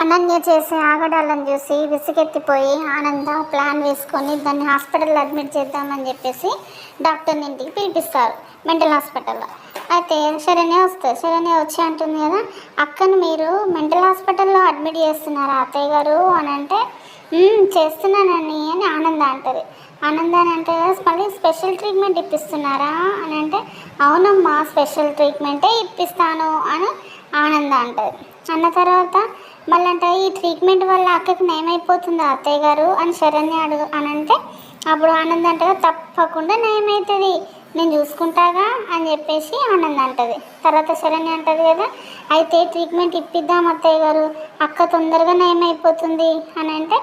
అనన్య చేసే ఆగడాలను చూసి విసుగెత్తిపోయి ఆనంద ప్లాన్ వేసుకొని దాన్ని హాస్పిటల్లో అడ్మిట్ చేద్దామని చెప్పేసి డాక్టర్ని ఇంటికి పిలిపిస్తారు మెంటల్ హాస్పిటల్లో. అయితే శరణ్య వస్తుంది. శరణ్య వచ్చి అంటుంది కదా, అక్కను మీరు మెంటల్ హాస్పిటల్లో అడ్మిట్ చేస్తున్నారా అత్తయ్య గారు అని అంటే, చేస్తున్నానని అని ఆనంద అంటుంది. ఆనంద అని అంటే మళ్ళీ స్పెషల్ ట్రీట్మెంట్ ఇప్పిస్తున్నారా అని అంటే, అవునమ్మా స్పెషల్ ట్రీట్మెంటే ఇప్పిస్తాను అని ఆనంద అంటుంది. అన్న తర్వాత మళ్ళీ అంటే, ఈ ట్రీట్మెంట్ వల్ల అక్కకి నయమైపోతుందా అత్తయ్య గారు అని శరణ్య అడుగు అని అంటే, అప్పుడు ఆనంద్ అంటగా తప్పకుండా నయమవుతుంది, నేను చూసుకుంటాగా అని చెప్పేసి ఆనంద్ అంటుంది. తర్వాత శరణ్య అంటుంది కదా, అయితే ట్రీట్మెంట్ ఇప్పిద్దాం అత్తయ్య గారు, అక్క తొందరగా నయమైపోతుంది అని అంటే,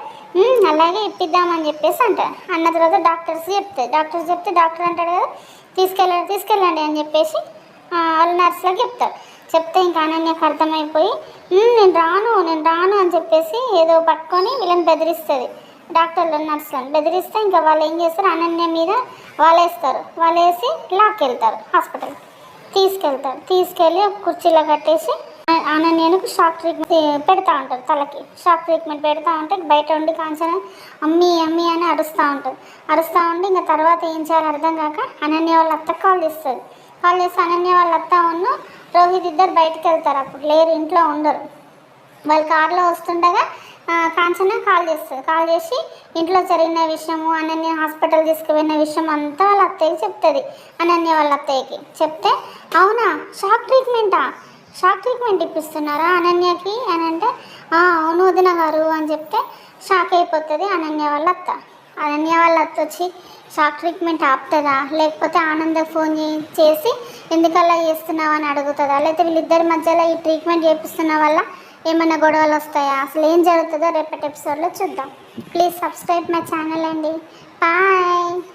అలాగే ఇప్పిద్దామని చెప్పేసి అంటారు. అన్న తర్వాత డాక్టర్స్ చెప్తే డాక్టర్ అంటాడు కదా, తీసుకెళ్ళండి అని చెప్పేసి వాళ్ళు నర్సులకు చెప్తే ఇంకా అనన్యకు అర్థమైపోయి, నేను రాను అని చెప్పేసి ఏదో పట్టుకొని వీళ్ళని బెదిరిస్తుంది. డాక్టర్లు నర్సులను బెదిరిస్తే ఇంకా వాళ్ళు ఏం చేస్తారు, అనన్య మీద వాళ్ళేసి లాక్కెళ్తారు హాస్పిటల్. తీసుకెళ్ళి ఒక కుర్చీలో కట్టేసి అనన్యకు షాక్ ట్రీట్మెంట్ పెడతా ఉంటారు. తలకి షాక్ ట్రీట్మెంట్ పెడతా ఉంటే బయట ఉండి కాంచన అమ్మీ అని అరుస్తూ ఉండి ఇంకా తర్వాత ఏం చేయాలో అర్థం కాక అనన్య వాళ్ళ అత్త కాల్ చేస్తే అనన్య వాళ్ళ అత్త ఉన్న రోహిత్ ఇద్దరు బయటకు వెళ్తారు. అప్పుడు లేరు, ఇంట్లో ఉండరు. వాళ్ళు కారులో వస్తుండగా కాంచన కాల్ చేసి ఇంట్లో జరిగిన విషయము, అనన్య హాస్పిటల్ తీసుకువెళ్ళిన విషయం అంతా వాళ్ళ అత్తయ్యకి చెప్తుంది. అనన్య వాళ్ళ అత్తయ్యకి చెప్తే, అవునా షాక్ ట్రీట్మెంట్ ఇప్పిస్తున్నారా అనన్యకి అని అంటే, అవును వదిన గారు అని చెప్తే షాక్ అయిపోతుంది అనన్య వాళ్ళ అత్త వచ్చి, షాక్ ట్రీట్మెంట్ ఆపుతుందా లేకపోతే ఆనందకు ఫోన్ చేసి ఎందుకలా చేస్తున్నావు అని అడుగుతుందా, లేకపోతే వీళ్ళిద్దరి మధ్యలో ఈ ట్రీట్మెంట్ చేపిస్తున్న వల్ల ఏమైనా గొడవలు వస్తాయా, అసలు ఏం జరుగుతుందో రేపటి ఎపిసోడ్లో చూద్దాం. ప్లీజ్ సబ్స్క్రైబ్ మై ఛానల్ అండి. బాయ్.